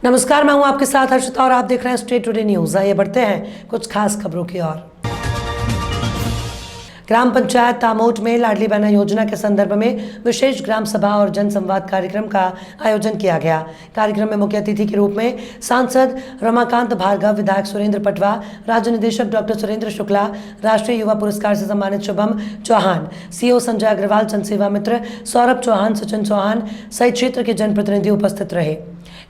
नमस्कार, मैं हूं आपके साथ हर्षिता और आप देख रहे हैं स्टेट टुडे न्यूज। आइए बढ़ते हैं कुछ खास खबरों की ओर। ग्राम पंचायत तामोट में लाडली बहना योजना के संदर्भ में विशेष ग्राम सभा और जन संवाद कार्यक्रम का आयोजन किया गया। कार्यक्रम में मुख्य अतिथि के रूप में सांसद रमाकांत भार्गव, विधायक सुरेंद्र पटवा, राज्य निदेशक डॉक्टर सुरेंद्र शुक्ला, राष्ट्रीय युवा पुरस्कार से सम्मानित शुभम चौहान, सीओ संजय अग्रवाल, जनसेवा मित्र सौरभ चौहान, सचिन चौहान सहित क्षेत्र के जनप्रतिनिधि उपस्थित रहे।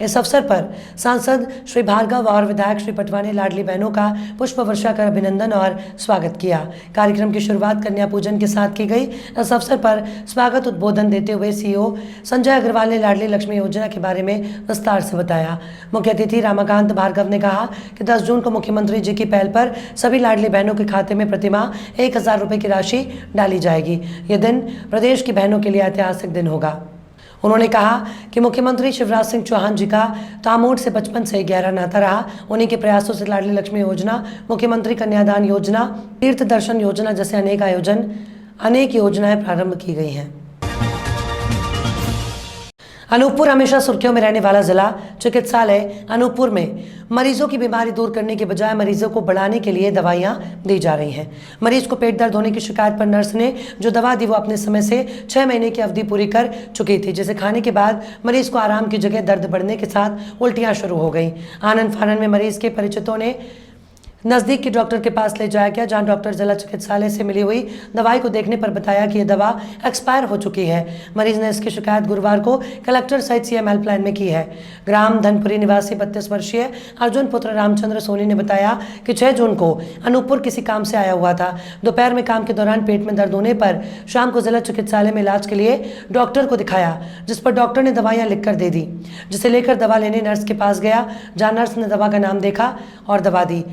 इस अवसर पर सांसद श्री भार्गव और विधायक श्री पटवा ने लाडली बहनों का पुष्प वर्षा कर अभिनंदन और स्वागत किया। कार्यक्रम की शुरुआत कन्या पूजन के साथ की गई। इस अवसर पर स्वागत उद्बोधन देते हुए सीओ संजय अग्रवाल ने लाडली लक्ष्मी योजना के बारे में विस्तार से बताया। मुख्य अतिथि रमाकांत भार्गव ने कहा कि 10 जून को मुख्यमंत्री जी की पहल पर सभी लाडली बहनों के खाते में प्रतिमाह 1000 रुपये की राशि डाली जाएगी। यह दिन प्रदेश की बहनों के लिए ऐतिहासिक दिन होगा। उन्होंने कहा कि मुख्यमंत्री शिवराज सिंह चौहान जी का तामोट से बचपन से गहरा नाता रहा। उन्हीं के प्रयासों से लाडली लक्ष्मी योजना, मुख्यमंत्री कन्यादान योजना, तीर्थ दर्शन योजना जैसे अनेक योजनाएं प्रारंभ की गई हैं। अनूपपुर हमेशा सुर्खियों में रहने वाला जिला चिकित्सालय अनूपपुर में मरीजों की बीमारी दूर करने के बजाय मरीजों को बढ़ाने के लिए दवाइयां दी जा रही हैं। मरीज को पेट दर्द होने की शिकायत पर नर्स ने जो दवा दी वो अपने समय से 6 महीने की अवधि पूरी कर चुकी थी, जिसे खाने के बाद मरीज को आराम की जगह दर्द बढ़ने के साथ उल्टियां शुरू हो गई। आनन फानन में मरीज के परिचितों ने नजदीक के डॉक्टर के पास ले जाया गया, जहां डॉक्टर जिला चिकित्सालय से मिली हुई दवाई को देखने पर बताया कि यह दवा एक्सपायर हो चुकी है। मरीज ने इसकी शिकायत गुरुवार को कलेक्टर सहित सीएम हेल्पलाइन में की है। ग्राम धनपुरी निवासी 32 वर्षीय अर्जुन पुत्र रामचंद्र सोनी ने बताया कि 6 जून को अनूपपुर किसी काम से आया हुआ था। दोपहर में काम के दौरान पेट में दर्द होने पर शाम को जिला चिकित्सालय में इलाज के लिए डॉक्टर को दिखाया, जिस पर डॉक्टर ने दवाइयाँ लिखकर दे दी, जिसे लेकर दवा लेने नर्स के पास गया, जहाँ नर्स ने दवा का नाम देखा और दवा दी।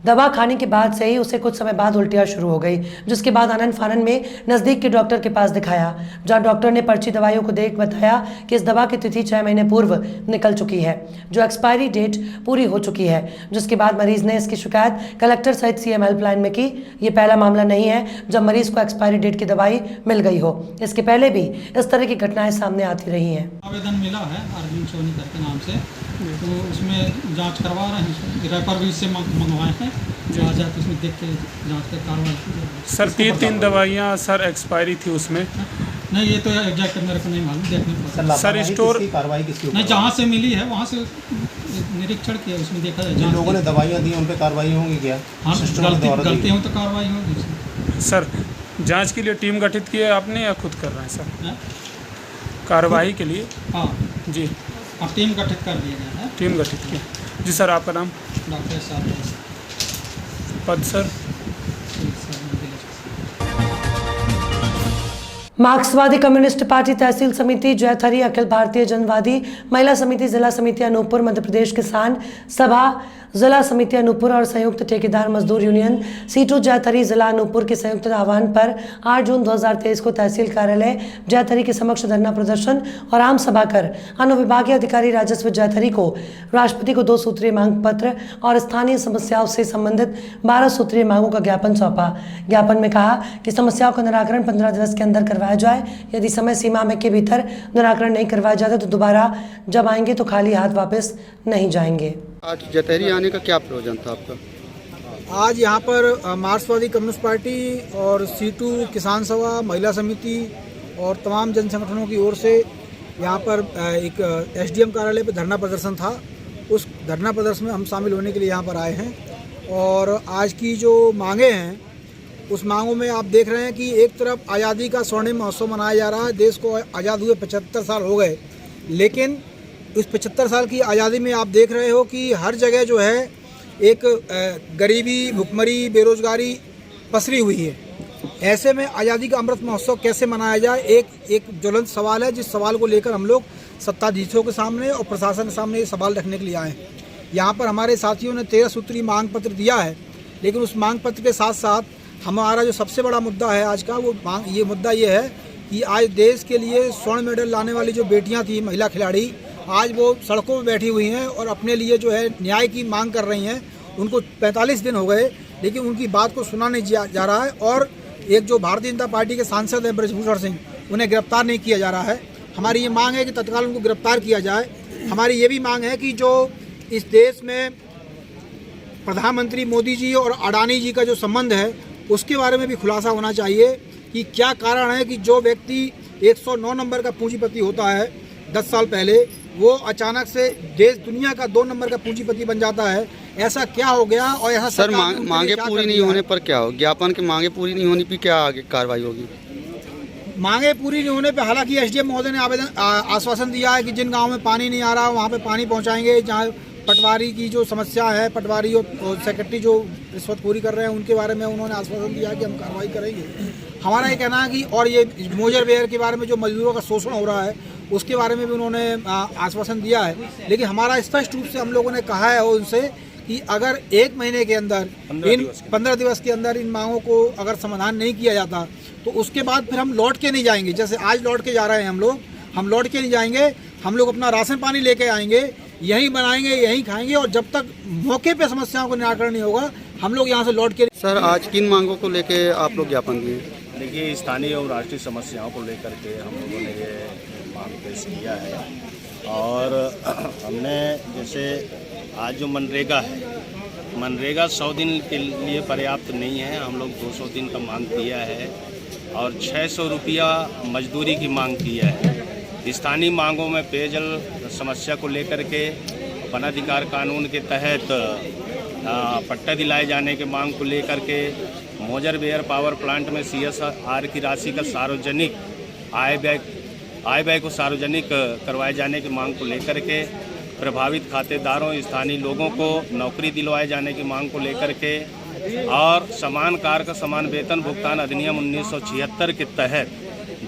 दवा खाने के बाद से ही उसे कुछ समय बाद उल्टियाँ शुरू हो गई, जिसके बाद आनन फानन में नज़दीक के डॉक्टर के पास दिखाया, जहां डॉक्टर ने पर्ची दवाइयों को देख बताया कि इस दवा की तिथि 6 महीने पूर्व निकल चुकी है, जो एक्सपायरी डेट पूरी हो चुकी है। जिसके बाद मरीज ने इसकी शिकायत कलेक्टर सहित सीएम हेल्पलाइन में की। ये पहला मामला नहीं है जब मरीज को एक्सपायरी डेट की दवाई मिल गई हो। इसके पहले भी इस तरह की घटनाएं सामने आती रही हैं। आवेदन मिला है अर्जुन सोनी के नाम से, तो उसमें जांच करवा रहे हैं, रेफर भी इससे मंगवाए हैं, जो आ जाए तो उसमें देख के जांच कर कार्रवाई की जाएगी। सर 3 दवाइयाँ सर एक्सपायरी थी उसमें? नहीं, ये तो एग्जैक्ट मेरे को नहीं मालूम, देखने पर सर स्टोर कार्रवाई किसकी नहीं, जहाँ से मिली है वहाँ से निरीक्षण किया, उसमें देखा जाए जिन लोगों ने दवाइयाँ दी उन पर कार्रवाई होगी क्या? हाँ, गलती हो तो कार्रवाई होगी। सर जांच के लिए टीम गठित की है आपने या खुद कर रहे हैं सर कार्रवाई के लिए? हाँ जी, अब टीम गठित कर दिया गया है। टीम गठित की। जी सर, आपका नाम? डॉक्टर साहब। पद सर? मार्क्सवादी कम्युनिस्ट पार्टी तहसील समिति जैथरी, अखिल भारतीय जनवादी महिला समिति, जिला समिति अनूपपुर, मध्य प्रदेश किसान सभा जिला समिति अनूपपुर और संयुक्त ठेकेदार मजदूर यूनियन सीटू जैथरी जिला अनूपपुर के संयुक्त आह्वान पर 8 जून 2023 को तहसील कार्यालय जैथरी के समक्ष धरना प्रदर्शन और आम सभा कर अनुविभागीय अधिकारी राजस्व जैथरी को राष्ट्रपति को 2 सूत्रीय मांग पत्र और स्थानीय समस्याओं से संबंधित 12 सूत्रीय मांगों का ज्ञापन सौंपा। ज्ञापन में कहा कि समस्याओं का निराकरण 15 दिवस के अंदर करवाया जाए। यदि समय सीमा में के भीतर निराकरण नहीं करवाया जाता तो दोबारा जब आएंगे तो खाली हाथ वापस नहीं जाएंगे। आज जैथरी आने का क्या प्रयोजन था आपका? आज यहाँ पर मार्क्सवादी कम्युनिस्ट पार्टी और सीटू किसान सभा महिला समिति और तमाम जन संगठनों की ओर से यहाँ पर एक एसडीएम कार्यालय पर धरना प्रदर्शन था। उस धरना प्रदर्शन में हम शामिल होने के लिए यहाँ पर आए हैं और आज की जो मांगे हैं उस मांगों में आप देख रहे हैं कि एक तरफ आज़ादी का स्वर्णिम महोत्सव मनाया जा रहा है। देश को आज़ाद हुए 75 साल हो गए, लेकिन इस 75 साल की आज़ादी में आप देख रहे हो कि हर जगह जो है एक गरीबी, भुखमरी, बेरोजगारी पसरी हुई है। ऐसे में आज़ादी का अमृत महोत्सव कैसे मनाया जाए, एक ज्वलंत सवाल है, जिस सवाल को लेकर हम लोग सत्ताधीशों के सामने और प्रशासन के सामने ये सवाल रखने के लिए आए हैं। यहाँ पर हमारे साथियों ने 13 सूत्रीय मांग पत्र दिया है, लेकिन उस मांग पत्र के साथ साथ हमारा जो सबसे बड़ा मुद्दा है आज का, वो मुद्दा ये है कि आज देश के लिए स्वर्ण मेडल लाने वाली जो बेटियाँ थी, महिला खिलाड़ी, आज वो सड़कों पर बैठी हुई हैं और अपने लिए जो है न्याय की मांग कर रही हैं। उनको 45 दिन हो गए, लेकिन उनकी बात को सुना नहीं जा रहा है। और एक जो भारतीय जनता पार्टी के सांसद हैं ब्रजभूषण सिंह, उन्हें गिरफ्तार नहीं किया जा रहा है। हमारी ये मांग है कि तत्काल उनको गिरफ्तार किया जाए हमारी ये भी मांग है कि जो इस देश में प्रधानमंत्री मोदी जी और अडानी जी का जो संबंध है उसके बारे में भी खुलासा होना चाहिए कि क्या कारण है कि जो व्यक्ति 109 नंबर का पूंजीपति होता है 10 साल पहले, वो अचानक से देश दुनिया का 2 नंबर का पूंजीपति बन जाता है। ऐसा क्या हो गया और ऐसा सर मांगे पूरी नहीं होने पर क्या हो? ज्ञापन की मांगे पूरी नहीं होने पर क्या आगे कार्रवाई होगी? मांगे पूरी नहीं होने पे हालांकि एसडीएम महोदय ने आश्वासन दिया है कि जिन गाँव में पानी नहीं आ रहा वहाँ पे पानी पहुँचाएंगे। जहाँ पटवारी की जो समस्या है, पटवारी और सेक्रेटरी जो रिश्वतखोरी कर रहे हैं उनके बारे में उन्होंने आश्वासन दिया है कि हम कार्रवाई करेंगे। हमारा ये कहना है कि और ये मोजर बेयर के बारे में जो मजदूरों का शोषण हो रहा है उसके बारे में भी उन्होंने आश्वासन दिया है। लेकिन हमारा स्पष्ट रूप से हम लोगों ने कहा है उनसे कि अगर 1 महीने के अंदर 15 दिवस के अंदर इन मांगों को अगर समाधान नहीं किया जाता तो उसके बाद फिर हम लौट के नहीं जाएंगे। जैसे आज लौट के जा रहे हैं हम लौट के नहीं जाएंगे। हम लोग अपना राशन पानी लेके आएंगे, यहीं बनाएंगे, यहीं खाएंगे और जब तक मौके पे समस्याओं को निराकरण नहीं होगा हम लोग यहाँ से लौट के। सर आज किन मांगों को लेके आप लोग ज्ञापन दिए? देखिए, स्थानीय और राष्ट्रीय समस्याओं को लेकर के हम लोगों ने ये मांग पेश किया है। और हमने जैसे आज जो मनरेगा है, मनरेगा 100 दिन के लिए पर्याप्त नहीं है। हम लोग 200 दिन का मांग किया है और 600 रुपया मजदूरी की मांग किया है। स्थानीय मांगों में पेयजल समस्या को लेकर के वन अधिकार कानून के तहत पट्टा दिलाए जाने के मांग को लेकर के, मोजर बेयर पावर प्लांट में CSR की राशि का सार्वजनिक आय व्यय को सार्वजनिक करवाए जाने की मांग को लेकर के, प्रभावित खातेदारों स्थानीय लोगों को नौकरी दिलवाए जाने की मांग को लेकर के और समान कार्य का समान वेतन भुगतान अधिनियम 1976 के तहत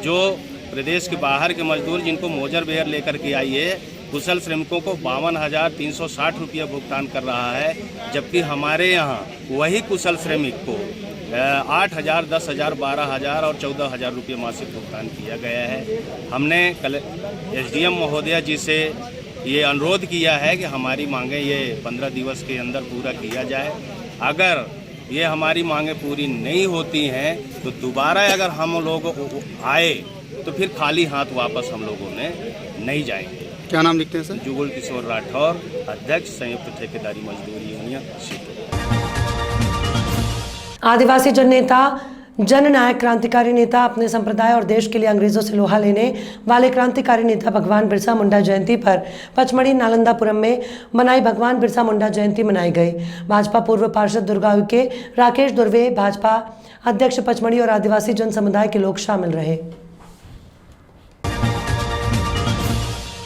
जो प्रदेश के बाहर के मजदूर जिनको मोजर बेयर लेकर के आइए कुशल श्रमिकों को 52,360 रुपया भुगतान कर रहा है, जबकि हमारे यहाँ वही कुशल श्रमिक को 8,000, 10,000, 12,000 और 14,000 रुपये मासिक भुगतान किया गया है। हमने कल SDM महोदया जी से ये अनुरोध किया है कि हमारी मांगें ये 15 दिवस के अंदर पूरा किया जाए। अगर ये हमारी मांगें पूरी नहीं होती हैं तो दोबारा अगर हम लोग आए तो फिर खाली हाथ वापस हम लोगों ने नहीं जाएंगे। क्या नाम लिखते हैं सर? जुगल किशोर राठौर, अध्यक्ष संयुक्त ठेकेदारी मजदूर यूनियन सीटू। आदिवासी जननेता, जननायक क्रांतिकारी नेता, अपने संप्रदाय और देश के लिए अंग्रेजों से लोहा लेने वाले क्रांतिकारी नेता भगवान बिरसा मुंडा जयंती पर पचमढ़ी नालंदापुरम में मनाई भगवान बिरसा मुंडा जयंती मनाई गई। भाजपा पूर्व पार्षद दुर्गांव के राकेश दुर्वे, भाजपा अध्यक्ष पचमढ़ी और आदिवासी जन समुदाय के लोग शामिल रहे।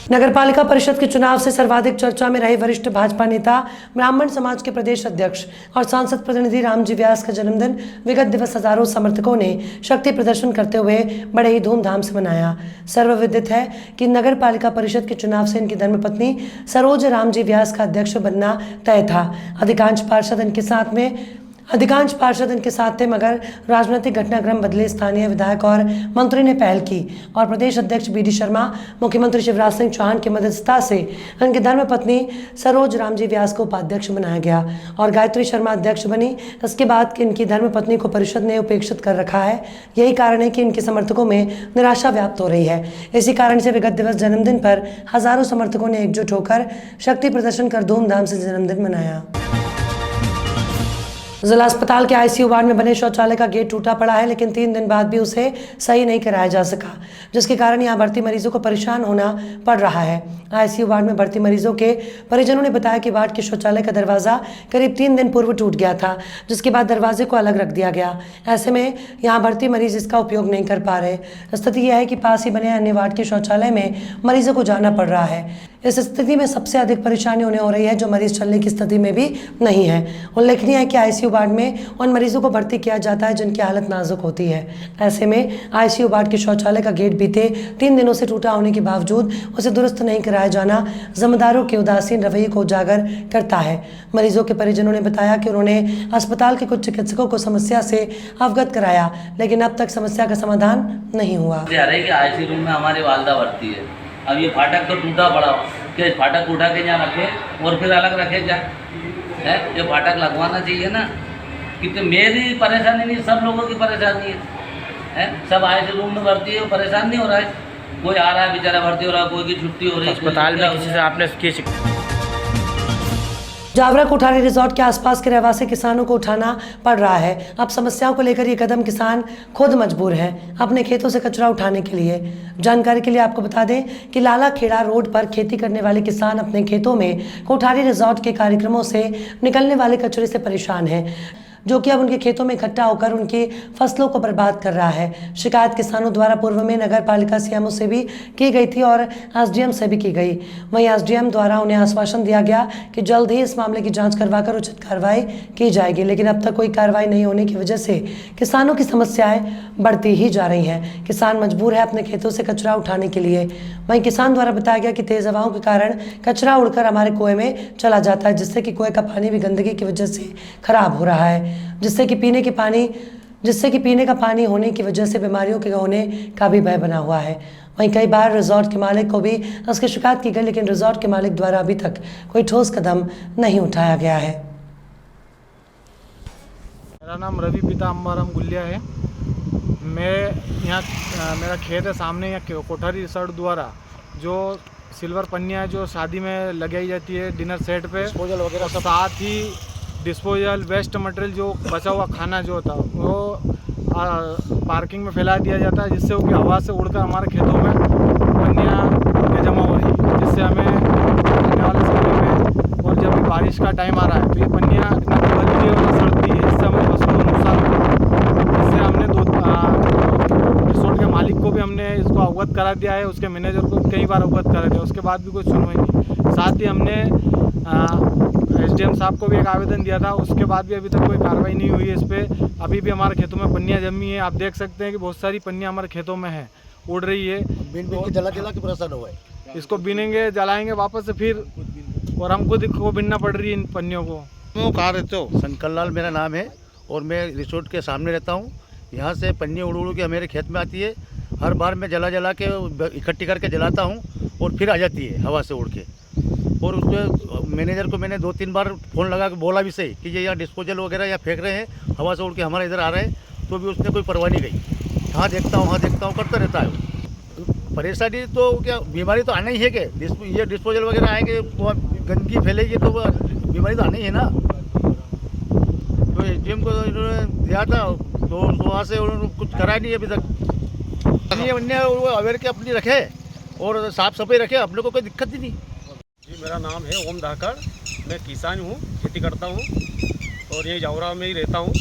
नगरपालिका परिषद के चुनाव से सर्वाधिक चर्चा में रहे वरिष्ठ भाजपा नेता, ब्राह्मण समाज के प्रदेश अध्यक्ष और सांसद प्रतिनिधि रामजी व्यास का जन्मदिन विगत दिवस हजारों समर्थकों ने शक्ति प्रदर्शन करते हुए बड़े ही धूमधाम से मनाया। सर्वविदित है कि नगरपालिका परिषद के चुनाव से इनकी धर्मपत्नी सरोज रामजी व्यास का अध्यक्ष बनना तय था। अधिकांश पार्षद इनके साथ थे, मगर राजनीतिक घटनाक्रम बदले। स्थानीय विधायक और मंत्री ने पहल की और प्रदेश अध्यक्ष BD शर्मा, मुख्यमंत्री शिवराज सिंह चौहान की मददता से इनकी धर्मपत्नी सरोज रामजी व्यास को उपाध्यक्ष बनाया गया और गायत्री शर्मा अध्यक्ष बनी। इसके बाद इनकी धर्मपत्नी को परिषद ने उपेक्षित कर रखा है। यही कारण है कि इनके समर्थकों में निराशा व्याप्त हो रही है। इसी कारण से विगत दिवस जन्मदिन पर हजारों समर्थकों ने एकजुट होकर शक्ति प्रदर्शन कर धूमधाम से जन्मदिन मनाया। जिला अस्पताल के ICU वार्ड में बने शौचालय का गेट टूटा पड़ा है, लेकिन 3 दिन बाद भी उसे सही नहीं कराया जा सका, जिसके कारण यहां भर्ती मरीजों को परेशान होना पड़ रहा है। ICU वार्ड में भर्ती मरीजों के परिजनों ने बताया कि वार्ड के शौचालय का दरवाजा करीब 3 दिन पूर्व टूट गया था, जिसके बाद दरवाजे को अलग रख दिया गया। ऐसे में यहाँ भर्ती मरीज इसका उपयोग नहीं कर पा रहे। स्थिति यह है कि पास ही बने अन्य वार्ड के शौचालय में मरीजों को जाना पड़ रहा है। इस स्थिति में सबसे अधिक परेशानी उन्हें हो रही है जो मरीज चलने की स्थिति में भी नहीं है। उल्लेखनीय है कि ICU वार्ड में उन मरीजों को भर्ती किया जाता है जिनकी हालत नाजुक होती है। ऐसे में ICU वार्ड के शौचालय का गेट बीते 3 दिनों से टूटा होने के बावजूद उसे दुरुस्त नहीं कराया जाना जिम्मेदारों के उदासीन रवैये को उजागर करता है। मरीजों के परिजनों ने बताया कि उन्होंने अस्पताल के कुछ चिकित्सकों को समस्या से अवगत कराया, लेकिन अब तक समस्या का समाधान नहीं हुआ। ICU रूम में हमारी वालदा भर्ती है। अब ये फाटक तो टूटा पड़ा, क्या फाटक उठा के यहाँ रखे और फिर अलग रखे क्या है? ये फाटक लगवाना चाहिए ना। कितने मेरी परेशानी नहीं, सब लोगों की परेशानी है। सब ICU रूम में भर्ती है, परेशान नहीं हो रहा है। कोई आ रहा है बेचारा भर्ती हो रहा है, कोई की छुट्टी हो रही है, अस्पताल में किसी से आपने की जावरा कोठारी रिजॉर्ट के आसपास के रहवासी किसानों को उठाना पड़ रहा है। अब समस्याओं को लेकर ये कदम किसान खुद मजबूर हैं अपने खेतों से कचरा उठाने के लिए। जानकारी के लिए आपको बता दें कि लाला खेड़ा रोड पर खेती करने वाले किसान अपने खेतों में कोठारी रिजॉर्ट के कार्यक्रमों से निकलने वाले कचरे से परेशान हैं, जो कि अब उनके खेतों में इकट्ठा होकर उनकी फसलों को बर्बाद कर रहा है। शिकायत किसानों द्वारा पूर्व में नगर पालिका सीएमओ से भी की गई थी और एसडीएम से भी की गई। वहीं एसडीएम द्वारा उन्हें आश्वासन दिया गया कि जल्द ही इस मामले की जांच करवाकर उचित कार्रवाई की जाएगी, लेकिन अब तक कोई कार्रवाई नहीं होने की वजह से किसानों की समस्याएं बढ़ती ही जा रही हैं। किसान मजबूर है अपने खेतों से कचरा उठाने के लिए। वहीं किसान द्वारा बताया गया कि तेज हवाओं के कारण कचरा उड़कर हमारे कुएं में चला जाता है, जिससे कि कुएं का पानी भी गंदगी की वजह से खराब हो रहा है, जिससे कि पीने का पानी होने की वजह से बीमारियों के होने का भी भय बना हुआ है। वहीं कई बार रिजॉर्ट के मालिक को भी इसकी शिकायत की गई, लेकिन रिजॉर्ट के मालिक द्वारा अभी तक कोई ठोस कदम नहीं उठाया गया है। मेरा नाम रवि पिता अम्बाराम गुलिया है। मैं यहाँ मेरा खेत है सामने, यहाँ कोठारी रिसोर्ट द्वारा जो सिल्वर पन्नियाँ जो शादी में लगाई जाती है डिनर सेट पे, डिस्पोजल वगैरह, साथ ही डिस्पोजल वेस्ट मटेरियल जो बचा हुआ खाना जो होता है वो पार्किंग में फैला दिया जाता है, जिससे वो हवा से उड़कर हमारे खेतों में पन्नियाँ जमा हो रही है, जिससे हमें आने वाले समय में और जब बारिश का टाइम आ रहा है तो ये पन्नियाँ ना गलती है और ना सड़ती है, जिससे हमें फसलों को नुकसान होता है। इससे हमने रिसोर्ट के मालिक को भी हमने इसको अवगत करा दिया है, उसके मैनेजर को कई बार अवगत करा दिया, उसके बाद भी कोई सुनवाई नहीं। साथ ही हमने एसडीएम साहब को भी एक आवेदन दिया था, उसके बाद भी अभी तक कोई कार्रवाई नहीं हुई है इस पर। अभी भी हमारे खेतों में पन्नियाँ जमी है, आप देख सकते हैं कि बहुत सारी पन्नियाँ हमारे खेतों में है, उड़ रही है। जला के परेशान हुआ है। इसको बीनेंगे जलाएंगे वापस से फिर, और हमको को बीनना पड़ रही है इन पन्नियों को। कहाँ रहते हो? शंकर लाल मेरा नाम है और मैं रिसोर्ट के सामने रहता हूँ। यहाँ से पन्नी उड़ उड़ के मेरे खेत में आती है, हर बार मैं जला के इकट्ठी करके जलाता हूँ और फिर आ जाती है हवा से उड़ के। और उसके मैनेजर को मैंने 2-3 बार फ़ोन लगा के बोला भी सही कि ये यहाँ डिस्पोजल वगैरह यहाँ फेंक रहे हैं, हवा से उड़ के हमारे इधर आ रहे हैं, तो भी उसने कोई परवाह नहीं गई। हाँ देखता हूँ करता रहता है। परेशानी तो क्या, बीमारी तो आना ही है कि ये डिस्पोजल वगैरह आएंगे, गंदगी फैलेगी तो बीमारी तो आनी ही है ना। तो एसडीएम को इन्होंने दिया था तो वहाँ से उन्होंने कुछ करा नहीं अभी तक। अन्य वो अवेयर के अपनी रखे और साफ़ सफाई रखे, अपने को कोई दिक्कत ही नहीं। जी मेरा नाम है ओम धाकड़, मैं किसान हूँ, खेती करता हूँ और ये जावरा में ही रहता हूँ।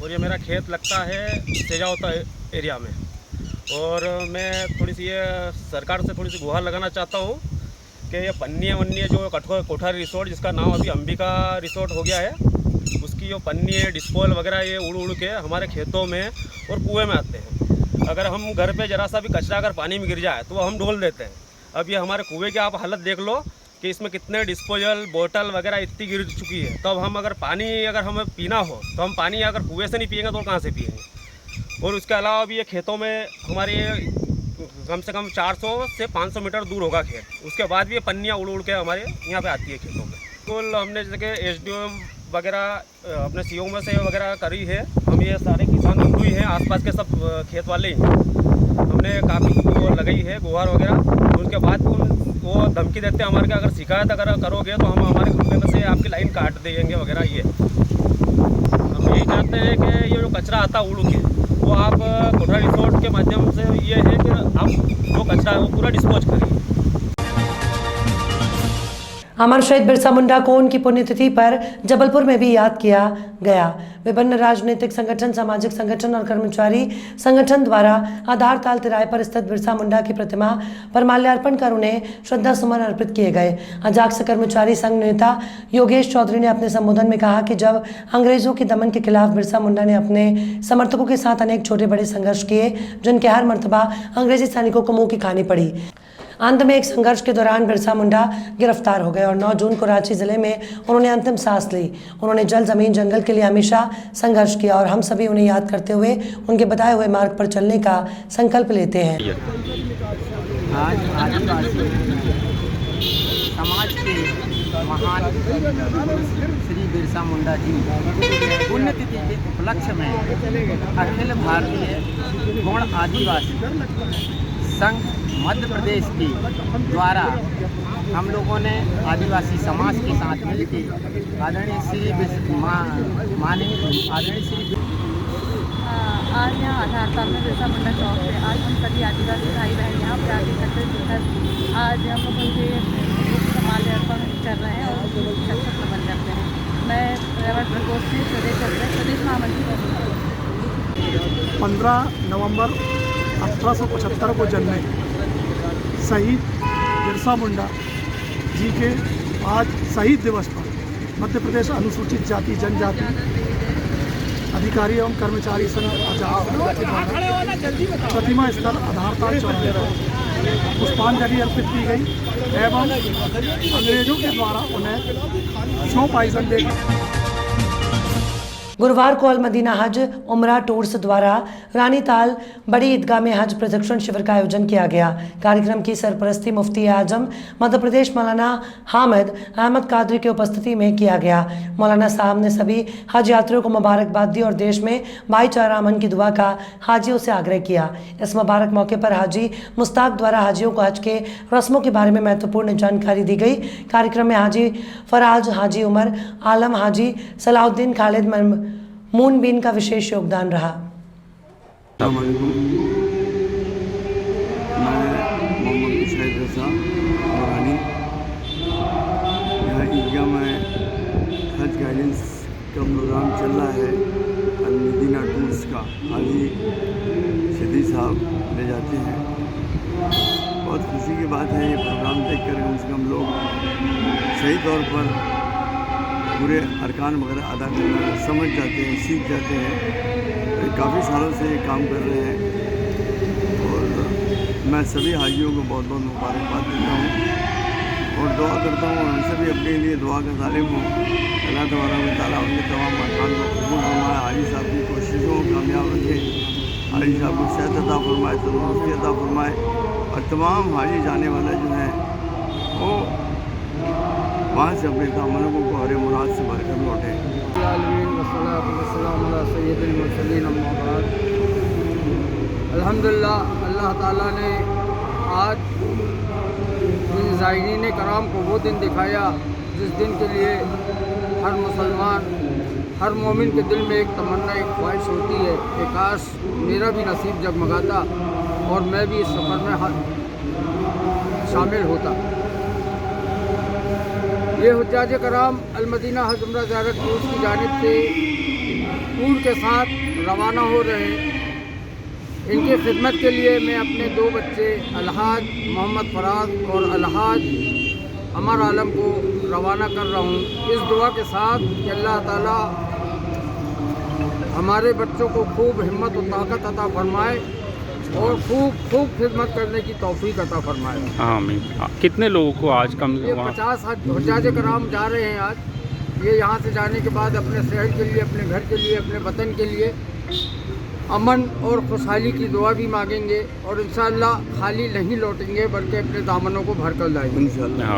और ये मेरा खेत लगता है तेजावता एरिया में। और मैं थोड़ी सी ये सरकार से थोड़ी सी गुहार लगाना चाहता हूँ कि ये पन्नियाँ जो कोठारी रिसोर्ट, जिसका नाम अभी अंबिका रिसोर्ट हो गया है, उसकी जो पन्नी है डिस्पोजल वगैरह ये उड़ उड़ के हमारे खेतों में और कुएँ में आते हैं। अगर हम घर पे जरा सा भी कचरा अगर पानी में गिर जाए तो वो हम ढोल देते हैं। अब ये हमारे कुएँ की आप हालत देख लो कि इसमें कितने डिस्पोजल बोतल वगैरह इतनी गिर चुकी है। तब हम अगर पानी अगर हमें पीना हो तो हम पानी अगर कुएँ से नहीं पिएंगे तो कहाँ से पिएंगे। और उसके अलावा भी ये खेतों में हमारे कम से कम 400 से 500 मीटर दूर होगा खेत, उसके बाद भी ये पन्नियाँ उड़ उड़ के हमारे यहाँ पे आती है खेतों में। बिल्कुल हमने जैसे एसडीएम वगैरह अपने सीओ में से वगैरह करी है। हम ये सारे किसान बंधु ही हैं, आसपास के सब खेत वाले ही हैं। हमने काफ़ी वो लगाई है गुहार वगैरह। उसके बाद वो धमकी देते हैं हमारे के, अगर शिकायत अगर करोगे तो हम हमारे कुएं में से आपकी लाइन काट देंगे वगैरह। ये हम यही चाहते हैं कि ये जो कचरा आता उड़ के वो आप कोठारी रिसोर्ट के माध्यम से ये है कि आप जो कचरा है वो पूरा डिस्पोज करिए। अमर शहीद बिरसा मुंडा को उनकी पुण्यतिथि पर जबलपुर में भी याद किया गया। विभिन्न राजनीतिक संगठन, सामाजिक संगठन और कर्मचारी संगठन द्वारा आधार ताल तिराहे पर स्थित बिरसा मुंडा की प्रतिमा पर माल्यार्पण कर उन्हें श्रद्धा सुमन अर्पित किए गए। अजाक्स कर्मचारी संघ नेता योगेश चौधरी ने अपने संबोधन में कहा कि जब अंग्रेजों के दमन के खिलाफ बिरसा मुंडा ने अपने समर्थकों के साथ अनेक छोटे बड़े संघर्ष किए, जिनके हर मर्तबा अंग्रेजी सैनिकों को मुंह की खानी पड़ी। अंत में एक संघर्ष के दौरान बिरसा मुंडा गिरफ्तार हो गए और 9 जून को रांची जिले में उन्होंने अंतिम सांस ली। उन्होंने जल, जमीन, जंगल के लिए हमेशा संघर्ष किया और हम सभी उन्हें याद करते हुए उनके बताए हुए मार्ग पर चलने का संकल्प लेते हैं। आज आदिवासी समाज के महान श्री बिरसा मुंडा जी पुण्यतिथि के उपलक्ष्य में अखिल भारतीय गौड़ आदिवासी संघ मध्य प्रदेश की द्वारा हम लोगों ने आदिवासी समाज के साथ मिलकर आदरणीय श्री आज यहाँ आधार कार्ड में बिरसा मुंडा चौक पे आज हम सभी आदिवासी भाई बहन यहाँ पर आगे एकत्रित होकर आज हम लोग उनके माल्य अर्पण कर रहे हैं और उनको शत नमन करते हैं। मैं रेवट प्रकोष्ठ से प्रदेश महामंत्री हूँ। 15 नवंबर 1875 को जन्मे शहीद बिरसा मुंडा जी के आज शहीद दिवस पर मध्य प्रदेश अनुसूचित जाति जनजाति अधिकारी एवं कर्मचारी संघ प्रतिमा स्थल आधार कार्ड चौराहे पर पुष्पांजलि अर्पित की गई एवं अंग्रेजों के द्वारा उन्हें स्नो पॉइजन देकर गुरुवार को अल मदीना हज उमरा टूर्स द्वारा रानीताल बड़ी ईदगाह में हज प्रशिक्षण शिविर का आयोजन किया गया। कार्यक्रम की सरपरस्ती मुफ्ती आजम मध्य प्रदेश मौलाना हामिद अहमद कादरी की उपस्थिति में किया गया। मौलाना साहब ने सभी हज यात्रियों को मुबारकबाद दी और देश में भाईचारा अमन की दुआ का हाजियों से आग्रह किया। इस मुबारक मौके पर हाजी मुश्ताक द्वारा हाजियों को हज के रस्मों के बारे में महत्वपूर्ण जानकारी दी गई। कार्यक्रम में हाजी फराज, हाजी उमर आलम, हाजी सलाउद्दीन खालिद मूनबीन का विशेष योगदान रहा। मैं मोहम्मद मुशाहिद रज़ा नूरानी यहाँ ईदगाह में हज गाइडेंस का प्रोग्राम चल रहा है। अल मदीना टूर्स का हाजी सदी साहब ले जाते हैं। बहुत खुशी की बात है ये प्रोग्राम देखकर कम से कम लोग सही तौर पर पूरे अरकान वगैरह अदा करना समझ जाते हैं, सीख जाते हैं। काफ़ी सालों से ये काम कर रहे हैं और मैं सभी हाजियों को बहुत बहुत मुबारकबाद देता हूँ और दुआ करता हूँ उनसे भी अपने लिए दुआ का तालिब हूँ। अल्लाह तबारक उनके तमाम अरकान को कबूल फरमाए, हाजी साहब की कोशिशों को कामयाब रखे, हाजी साहब को सेहत अता फरमाए, तंदुरुस्ती अता फरमाए और तमाम हाजी जाने वाले जो हैं वो वहाँ से अपने दामनों को गौर मुराद से भरकर लौटे। अल्हम्दुलिल्लाह अल्लाह ताला ने आज ज़ायरीन कराम को वो दिन दिखाया जिस दिन के लिए हर मुसलमान, हर मोमिन के दिल में एक तमन्ना, एक ख्वाहिश होती है कि काश मेरा भी नसीब जगमगाता और मैं भी इस सफ़र में शामिल होता। ये हुज्जाज कराम अल मदीना हज उमरा ज़ियारत टूर्स की जानिब से टूर के साथ रवाना हो रहे हैं। इनकी खिदमत के लिए मैं अपने दो बच्चे अलहाज मोहम्मद फराज और अलहाज अमर आलम को रवाना कर रहा हूँ इस दुआ के साथ कि अल्लाह ताला हमारे बच्चों को खूब हिम्मत और ताकत अता फरमाए और खूब खिदमत करने की तौफीक अता फरमाए। आमीन। कितने लोगों को आज कम ये 50 हुज्जाज कराम जा रहे हैं आज। ये यहाँ से जाने के बाद अपने शहर के लिए, अपने घर के लिए, अपने वतन के लिए अमन और खुशहाली की दुआ भी मांगेंगे और इंशाअल्लाह खाली नहीं लौटेंगे बल्कि अपने दामनों को भर कर लाएंगे इंशाअल्लाह।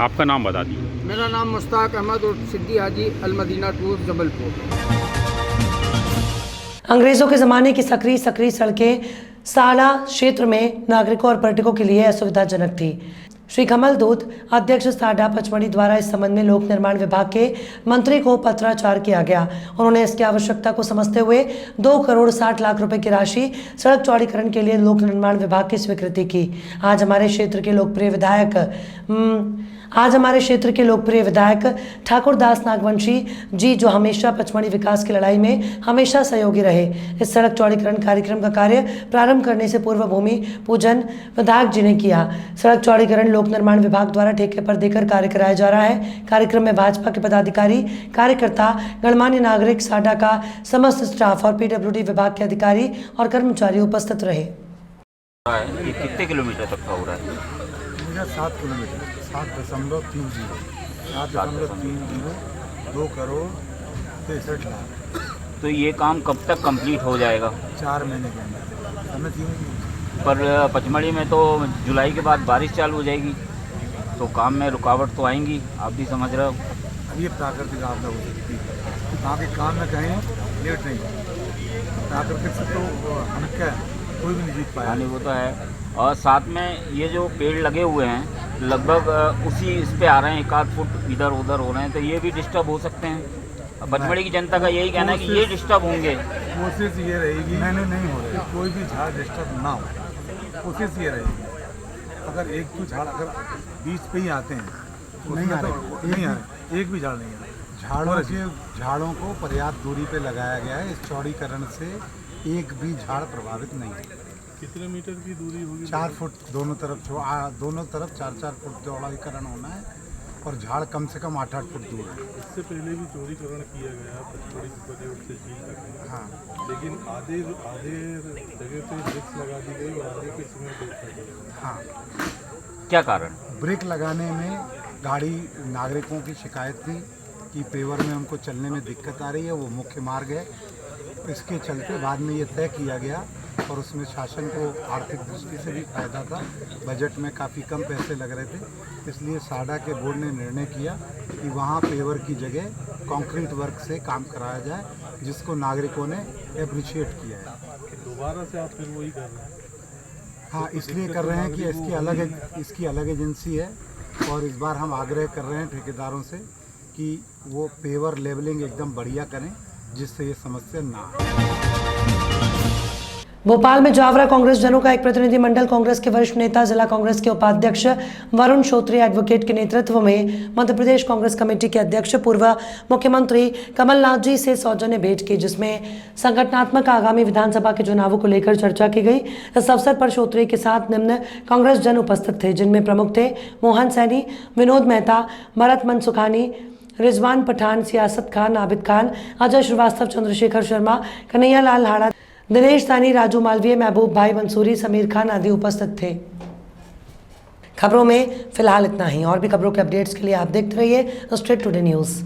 आपका नाम बता दीजिए। मेरा नाम मुश्ताक अहमद और सिद्दी हाजी अल मदीना टूर जबलपुर। अंग्रेजों के ज़माने की सकरी सड़कें साला क्षेत्र में नागरिकों और पर्यटकों के लिए असुविधाजनक थी। श्री कमल दूत अध्यक्ष साडा पचमढ़ी द्वारा इस संबंध में लोक निर्माण विभाग के मंत्री को पत्राचार किया गया। उन्होंने इसकी आवश्यकता को समझते हुए 2 करोड़ 60 लाख रुपए की राशि सड़क चौड़ीकरण के लिए लोक निर्माण विभाग की स्वीकृति की। आज हमारे क्षेत्र के लोकप्रिय विधायक ठाकुर दास नागवंशी जी, जो हमेशा पचमढ़ी विकास की लड़ाई में हमेशा सहयोगी रहे, इस सड़क चौड़ीकरण कार्यक्रम का कार्य प्रारंभ करने से पूर्व भूमि पूजन विधायक जी ने किया। सड़क चौड़ीकरण लोक निर्माण विभाग द्वारा ठेके पर देकर कार्य कराया जा रहा है। कार्यक्रम में भाजपा के पदाधिकारी, कार्यकर्ता, गणमान्य नागरिक, साडा का समस्त स्टाफ और PWD विभाग के अधिकारी और कर्मचारी उपस्थित रहे। ये कितने किलोमीटर तक का हो रहा है? 7 किलोमीटर, 7.30, 7.30, 2 करोड़ 63 लाख। तो ये काम कब तक कंप्लीट हो जाएगा? 4 महीने के अंदर। पर पचमढ़ी में तो जुलाई के बाद बारिश चालू हो जाएगी, तो काम में रुकावट तो आएंगी, आप भी समझ रहे हो। अब ये प्राकृतिक आपदा हो सकती है, बाकी काम में कहीं लेट नहीं। प्राकृतिक से तो हम क्या कोई भी नहीं जीत पाया। हाँ नहीं वो तो है। और साथ में ये जो पेड़ लगे हुए हैं लगभग उसी इस पे आ रहे हैं, 1 आध फुट इधर उधर हो रहे हैं, तो ये भी डिस्टर्ब हो सकते हैं। पचमढ़ी की जनता का यही कहना है कि ये डिस्टर्ब होंगे। कोशिश ये रहेगी नहीं हो रही कोई भी झाड़ डिस्टर्ब ना हो। कोशिश ये रहेगी अगर एक भी झाड़ अगर बीच पे ही आते हैं नहीं आ रहे, एक भी झाड़ नहीं आ रहा। झाड़ों को पर्याप्त दूरी पे लगाया गया है। इस चौड़ीकरण से एक भी झाड़ प्रभावित नहीं है। कितने मीटर की दूरी होगी? 4 फुट दोनों तरफ 4-4 फुट चौड़ीकरण होना है और झाड़ कम से कम 8-8 फुट दूर है। इससे पहले भी चौड़ीकरण किया गया पचमढ़ी से झील तक। हाँ, लेकिन आधे जगह पे ब्रिक्स लगा दी गई और आधे पे सीमेंट लगा दी। हाँ, क्या कारण? ब्रेक लगाने में गाड़ी नागरिकों की शिकायत थी कि पेवर में हमको चलने में दिक्कत आ रही है, वो मुख्य मार्ग है। इसके चलते बाद में ये तय किया गया और उसमें शासन को आर्थिक दृष्टि से भी फायदा था। बजट में काफ़ी कम पैसे लग रहे थे, इसलिए साडा के बोर्ड ने निर्णय किया कि वहाँ पेवर की जगह कंक्रीट वर्क से काम कराया जाए, जिसको नागरिकों ने अप्रिशिएट किया है। दोबारा से आप फिर वही कर रहे हैं? हाँ, इसलिए कर रहे हैं कि इसकी अलग एजेंसी है और इस बार हम आग्रह कर रहे हैं ठेकेदारों से कि वो पेवर लेवलिंग एकदम बढ़िया करें, जिससे ये समस्या ना आए। भोपाल में जावरा कांग्रेस जनों का एक प्रतिनिधिमंडल कांग्रेस के वरिष्ठ नेता जिला कांग्रेस के उपाध्यक्ष वरुण श्रोत्रिय एडवोकेट के नेतृत्व में मध्य प्रदेश कांग्रेस कमेटी के अध्यक्ष पूर्व मुख्यमंत्री कमलनाथ जी से सौजन्य भेंट की, जिसमें संगठनात्मक आगामी विधानसभा के चुनावों को लेकर चर्चा की गई। इस अवसर पर श्रोत्रिय के साथ निम्न कांग्रेस जन उपस्थित थे, जिनमें प्रमुख थे मोहन सैनी, विनोद मेहता, भरत मनसुखानी, रिजवान पठान, सियासत खान, आबिद खान, अजय श्रीवास्तव, चंद्रशेखर शर्मा, कन्हैया लाल हाड़ा, दिनेश दानी, राजू मालवीय, महबूब भाई मंसूरी, समीर खान आदि उपस्थित थे। खबरों में फिलहाल इतना ही। और भी खबरों के अपडेट्स के लिए आप देखते रहिए स्ट्रेट टुडे न्यूज़।